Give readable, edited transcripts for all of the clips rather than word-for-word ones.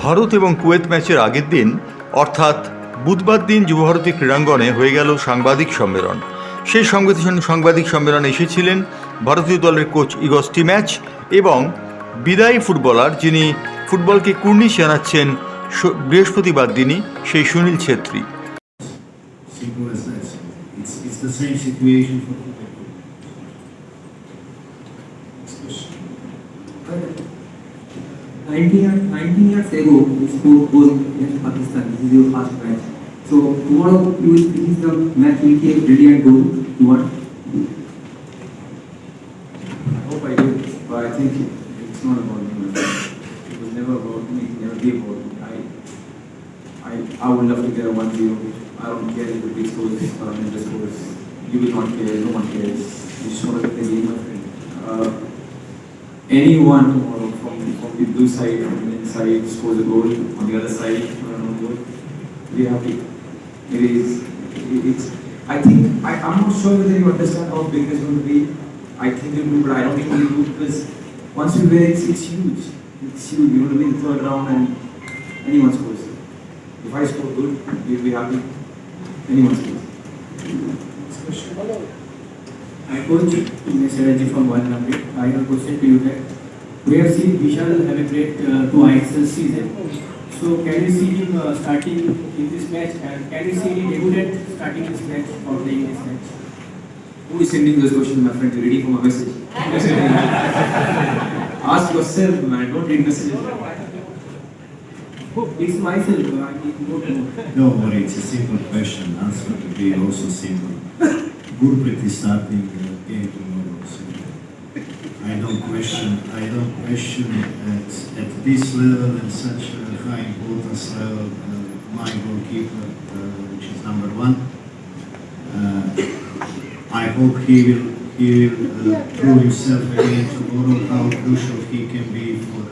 ভারত এবং কুয়েত ম্যাচের আগের দিন অর্থাৎ বুধবার দিন যুবভারতী ক্রীড়াঙ্গনে হয়ে গেল সাংবাদিক সম্মেলন। সেই সাংবাদিক সম্মেলনে এসেছিলেন ভারতীয় দলের কোচ ইগর স্টিম্যাচ এবং বিদায়ী ফুটবলার, যিনি ফুটবলকে কুর্নিশ জানাচ্ছেন বৃহস্পতিবার দিনই, সেই Sunil Chhetri. Simple as that. It's the same situation for football. 19 years ago, you scored goal against Pakistan. This is your first match. So tomorrow you will finish the match with a brilliant goal. What? I hope I do, but I think it's not about me. It was never about me. It never be about me. I would love to get a 1-0. I don't care if the big scores or the scores. You will not care. No one cares. You just want to get the game, my friend. Anyone tomorrow from the blue side, from the inside, scores a goal. On the other side, no goal. Be happy. It's. I think I'm not sure whether you understand how big it's going to be. I think you do, but I don't think you do, because once you win, it's huge. It's huge. You're going to be in the third round and anyone scores. If I score good, you'll be happy. Anyone scores. I coach Mr. Raji from One Number. I have a question to you that we have seen Vishal have a great 2 IXL season. So can you see him starting in this match, and can you see him regulate starting this match or playing this match? Who is sending those questions, my friend? You're reading from a message. Ask yourself, man. Don't read messages. It's myself. I need more. Don't worry, it's a simple question. Answer to be also simple. Gurpreet is starting game tomorrow. So I don't question at this level and such a high importance level my goalkeeper, which is number 1. I hope he will prove himself again tomorrow, how crucial he can be for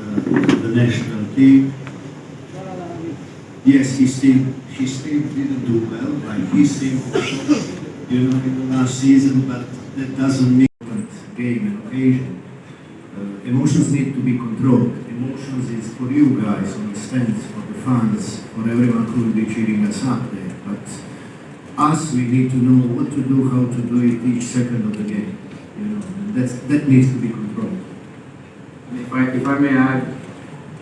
the national team. Yes, he still didn't do well, like his team also, in the last season, but that doesn't mean game and occasion. Emotions need to be controlled. Emotions is for you guys on the stands, for the fans, for everyone who will be cheering us up there. But us, we need to know what to do, how to do it each second of the game. That needs to be controlled. And if I may add,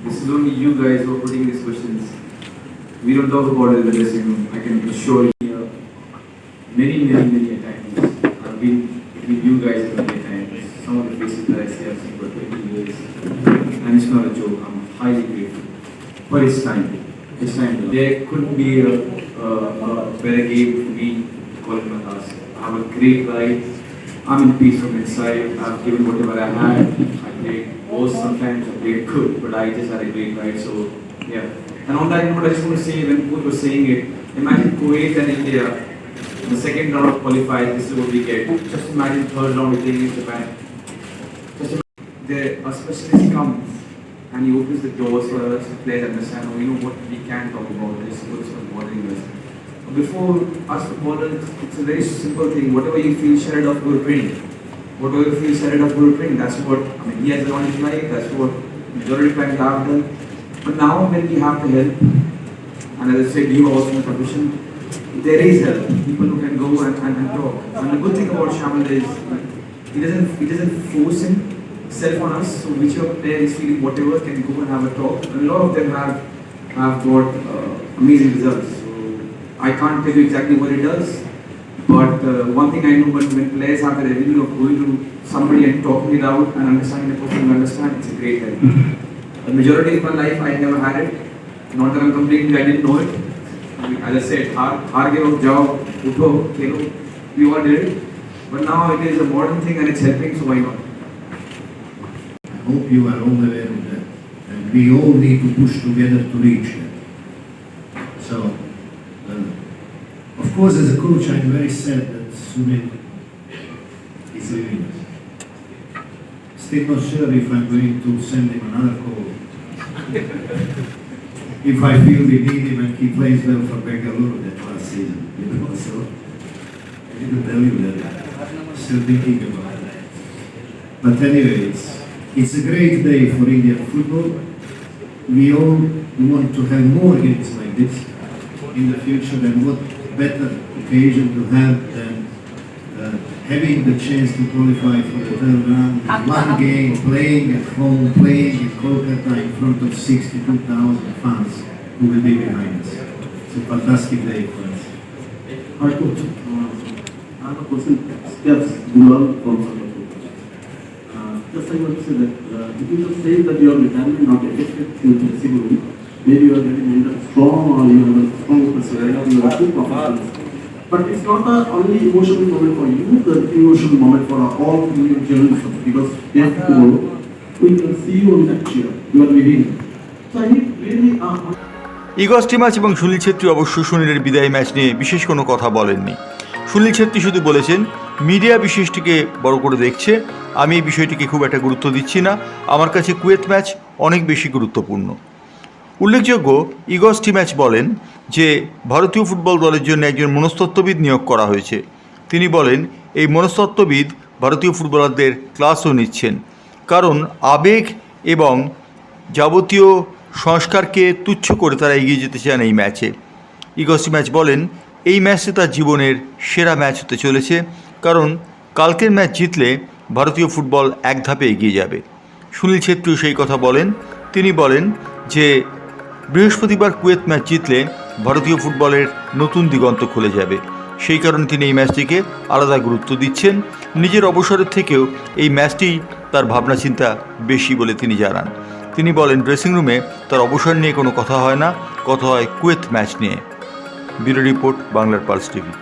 this is only you guys who are putting these questions. We don't talk about it in the dressing room. I can assure you, many times I've been with you guys many times. Some of the faces that I see I've seen for 20 years, and it's not a joke. I'm highly grateful. But it's time. It's time. There couldn't be a better game for me to call it my last. I have a great life. I'm in peace from inside. I've given whatever I had. I played worse sometimes. I played good, but I just had a great life. So yeah. And on that note, I just want to say, when Pooja was saying it, imagine Kuwait and India in the second round of qualifiers. This is what we get. Just imagine third round with against Japan. Just imagine a specialist comes and he opens the doors for us to players understand. Oh, you know what we can talk about. This is what's bothering us. Before us footballers, it's a very simple thing. Whatever you feel shared of, we'll bring. Whatever you feel shared of, we'll bring. That's what he has done in his life. That's what majority of times I've done. But now when we have the help, and as I said, you are also in a profession, there is help. People who can go and talk. And the good thing about Shamil is he doesn't force himself on us. So whichever player is feeling whatever can go and have a talk. And a lot of them have got amazing results. So I can't tell you exactly what it does. But one thing I know, when players have the ability of going to somebody and talking it out and understanding the person to understand, it's a great help. The majority of my life, I never had it. Not that I'm complaining, I didn't know it. As I said, har ge ho, jao, utho, khelo, we all did it. But now it is a modern thing and it's helping, so why not? I hope you are all aware of that. And we all need to push together to reach that. So, of course, as a coach, I'm very sad that Sunil is leaving us. Still not sure if I'm going to send him another call. If I feel we need him and he plays well for Bengaluru that last season, so I didn't tell you that. Still thinking about it. But anyway, it's a great day for Indian football. we all want to have more games like this in the future, and what better occasion to have than having the chance to qualify for the third round. One game, playing at home, playing in Kolkata in front of 62,000 fans who will be behind us. It's a fantastic day for us. Hi coach, I have a question. Steps Gulal from South Africa. Just I want to say that if you just say that your retirement not affected in the dressing room, maybe you are getting either strong or you have a strong personality, you are two professionals. But it's not the only emotional moment for you, the emotional moment for all Indian journalists, because yes, tomorrow we can see you on that chair. You are leaving. So I need really ইগস টিমাচ এবং সুনীল ছেত্রী অবশ্য সুনীলের বিদায়ী match নিয়ে বিশেষ কোনো কথা বলেননি। সুনীল ছেত্রী শুধু বলেছেন, মিডিয়া বিষয়টিকে বড় করে দেখছে, আমি এই বিষয়টিকে খুব একটা গুরুত্ব দিচ্ছি না, আমার কাছে কুয়েত ম্যাচ অনেক বেশি গুরুত্বপূর্ণ। উল্লেখযোগ্য, ইগস টিমাচ বলেন যে ভারতীয় ফুটবল দলের জন্য একজন মনস্তত্ত্ববিদ নিয়োগ করা হয়েছে। তিনি বলেন, এই মনস্তত্ত্ববিদ ভারতীয় ফুটবলারদের ক্লাসও নিচ্ছেন, কারণ আবেগ এবং যাবতীয় সংস্কারকে তুচ্ছ করে তারা এগিয়ে যেতে চান এই ম্যাচে। ইগস টিমাচ বলেন, এই ম্যাচটি তার জীবনের সেরা ম্যাচ হতে চলেছে, কারণ কালকের ম্যাচ জিতলে ভারতীয় ফুটবল এক ধাপে এগিয়ে যাবে। সুনীল ছেত্রীও সেই কথা বলেন। তিনি বলেন যে বৃহস্পতিবার কুয়েত ম্যাচ জিতলে ভারতীয় ফুটবলের নতুন দিগন্ত খুলে যাবে, সেই কারণে তিনি এই ম্যাচটিকে আলাদা গুরুত্ব দিচ্ছেন। নিজের অবসরের থেকেও এই ম্যাচটি তার ভাবনা চিন্তা বেশি বলে তিনি জানান। তিনি বলেন, ড্রেসিং রুমে তার অবসর নিয়ে কোনো কথা হয় না, কথা হয় কুয়েত ম্যাচ নিয়ে। ব্যুরো রিপোর্ট, বাংলার পালস টিভি।